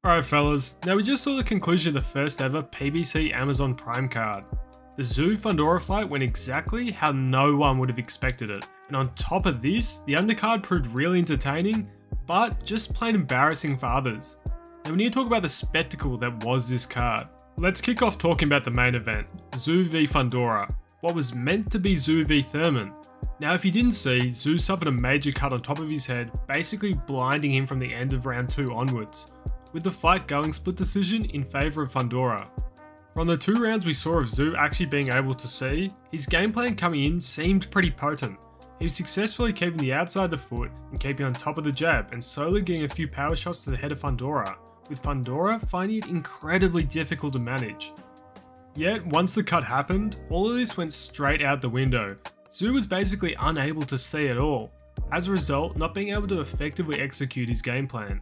Alright fellas, now we just saw the conclusion of the first ever PBC Amazon Prime card. The Tszyu Fundora fight went exactly how no one would have expected it, and on top of this, the undercard proved really entertaining, but just plain embarrassing for others. Now we need to talk about the spectacle that was this card. Let's kick off talking about the main event, Tszyu v Fundora, what was meant to be Tszyu v Thurman. Now if you didn't see, Tszyu suffered a major cut on top of his head, basically blinding him from the end of round 2 onwards, with the fight going split decision in favour of Fundora. From the 2 rounds we saw of Tszyu actually being able to see, his game plan coming in seemed pretty potent. He was successfully keeping the outside of the foot and keeping on top of the jab and slowly getting a few power shots to the head of Fundora, with Fundora finding it incredibly difficult to manage. Yet once the cut happened, all of this went straight out the window. Tszyu was basically unable to see at all, as a result not being able to effectively execute his game plan.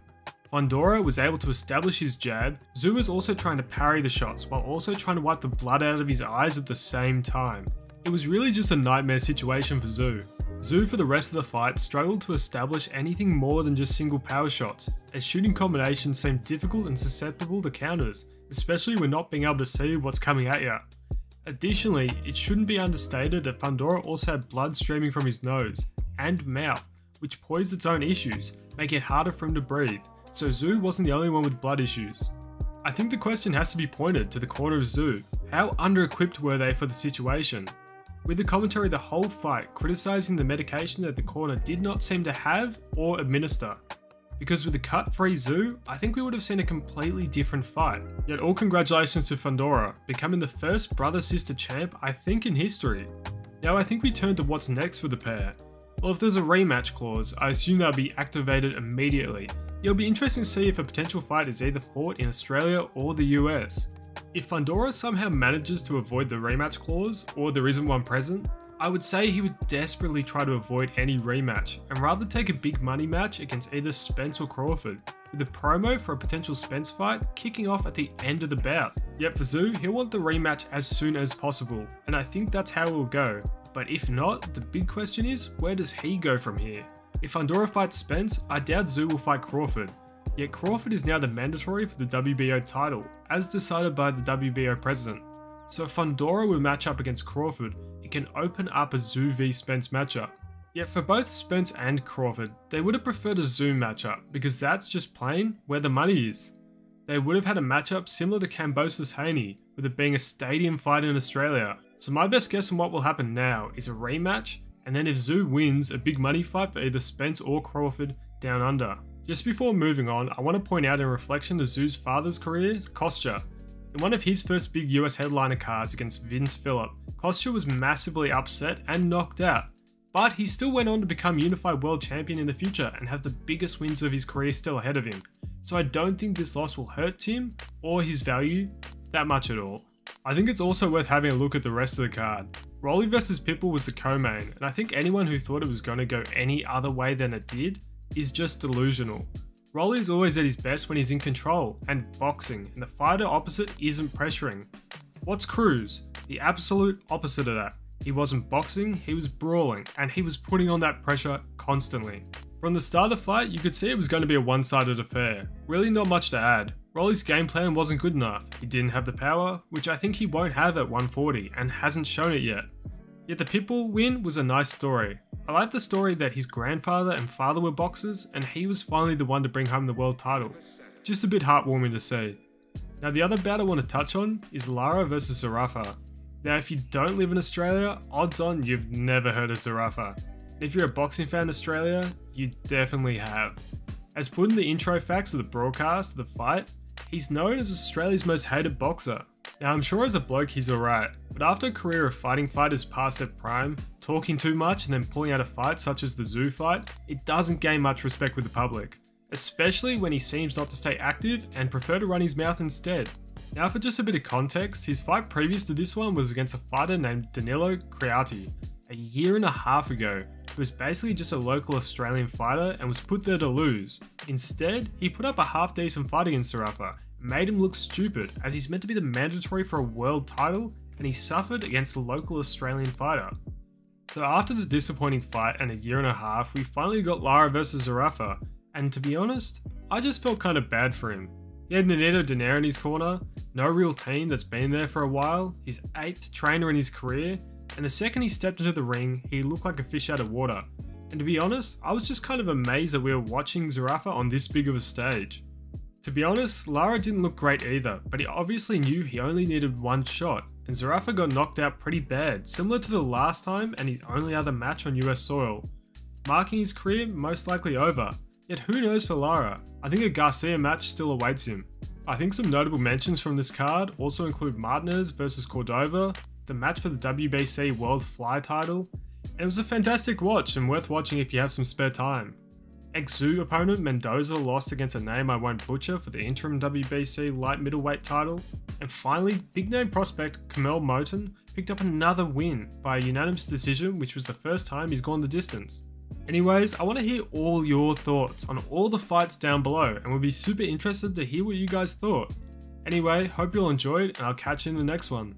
Fundora was able to establish his jab. Tszyu was also trying to parry the shots while also trying to wipe the blood out of his eyes at the same time. It was really just a nightmare situation for Tszyu. Tszyu for the rest of the fight struggled to establish anything more than just single power shots, as shooting combinations seemed difficult and susceptible to counters, especially when not being able to see what's coming at you. Additionally, it shouldn't be understated that Fundora also had blood streaming from his nose and mouth, which posed its own issues, making it harder for him to breathe. So Tszyu wasn't the only one with blood issues. I think the question has to be pointed to the corner of Tszyu. How under-equipped were they for the situation? With the commentary the whole fight criticising the medication that the corner did not seem to have or administer. Because with the cut-free Tszyu, I think we would have seen a completely different fight. Yet all congratulations to Fundora, becoming the first brother-sister champ I think in history. Now I think we turn to what's next for the pair. Well, if there's a rematch clause, I assume they'll be activated immediately. It'll be interesting to see if a potential fight is either fought in Australia or the US. If Fundora somehow manages to avoid the rematch clause, or there isn't one present, I would say he would desperately try to avoid any rematch, and rather take a big money match against either Spence or Crawford, with the promo for a potential Spence fight kicking off at the end of the bout. Yet for Tszyu, he'll want the rematch as soon as possible, and I think that's how it will go. But if not, the big question is, where does he go from here? If Fundora fights Spence, I doubt Tszyu will fight Crawford. Yet Crawford is now the mandatory for the WBO title, as decided by the WBO president. So if Fundora will match up against Crawford, it can open up a Tszyu v Spence matchup. Yet for both Spence and Crawford, they would have preferred a Tszyu matchup, because that's just plain where the money is. They would have had a matchup similar to Kambosos Haney, with it being a stadium fight in Australia. So my best guess on what will happen now is a rematch, and then if Tszyu wins, a big money fight for either Spence or Crawford down under. Just before moving on, I want to point out in reflection to Tszyu's father's career, Kostya. In one of his first big US headliner cards against Vince Phillip, Tszyu was massively upset and knocked out, but he still went on to become unified world champion in the future and have the biggest wins of his career still ahead of him. So I don't think this loss will hurt Tim or his value that much at all. I think it's also worth having a look at the rest of the card. Rolly vs Pitbull was the co-main, and I think anyone who thought it was going to go any other way than it did is just delusional. Rolly is always at his best when he's in control and boxing, and the fighter opposite isn't pressuring. What's Cruz? The absolute opposite of that. He wasn't boxing, he was brawling, and he was putting on that pressure constantly. From the start of the fight, you could see it was going to be a one-sided affair. Really not much to add. Rolly's game plan wasn't good enough. He didn't have the power, which I think he won't have at 140, and hasn't shown it yet. Yet the Pitbull win was a nice story. I like the story that his grandfather and father were boxers, and he was finally the one to bring home the world title. Just a bit heartwarming to see. Now the other bout I want to touch on is Lara vs Zerafa. Now if you don't live in Australia, odds on you've never heard of Zerafa. If you're a boxing fan in Australia, you definitely have. As put in the intro facts of the broadcast of the fight, he's known as Australia's most hated boxer. Now I'm sure as a bloke he's alright, but after a career of fighting fighters past their prime, talking too much and then pulling out a fight such as the Tszyu fight, it doesn't gain much respect with the public. Especially when he seems not to stay active and prefer to run his mouth instead. Now for just a bit of context, his fight previous to this one was against a fighter named Danilo Creati, a year and a half ago, who was basically just a local Australian fighter and was put there to lose. Instead, he put up a half decent fight against Zerafa, and made him look stupid as he's meant to be the mandatory for a world title and he suffered against a local Australian fighter. So after the disappointing fight and a year and a half, we finally got Lara vs Zerafa, and to be honest, I just felt kind of bad for him. He had Nonito Donaire in his corner, no real team that's been there for a while, his 8th trainer in his career, and the second he stepped into the ring, he looked like a fish out of water. And to be honest, I was just kind of amazed that we were watching Zerafa on this big of a stage. To be honest, Lara didn't look great either, but he obviously knew he only needed one shot, and Zerafa got knocked out pretty bad, similar to the last time and his only other match on US soil, marking his career most likely over. Yet who knows for Lara? I think a Garcia match still awaits him. I think some notable mentions from this card also include Martinez versus Cordova, the match for the WBC World Fly title, and it was a fantastic watch and worth watching if you have some spare time. Ex-Tszyu opponent Mendoza lost against a name I won't butcher for the interim WBC light middleweight title, and finally big name prospect Kamel Moten picked up another win by a unanimous decision, which was the first time he's gone the distance. Anyways, I want to hear all your thoughts on all the fights down below and would be super interested to hear what you guys thought. Anyway, hope you all enjoyed and I'll catch you in the next one.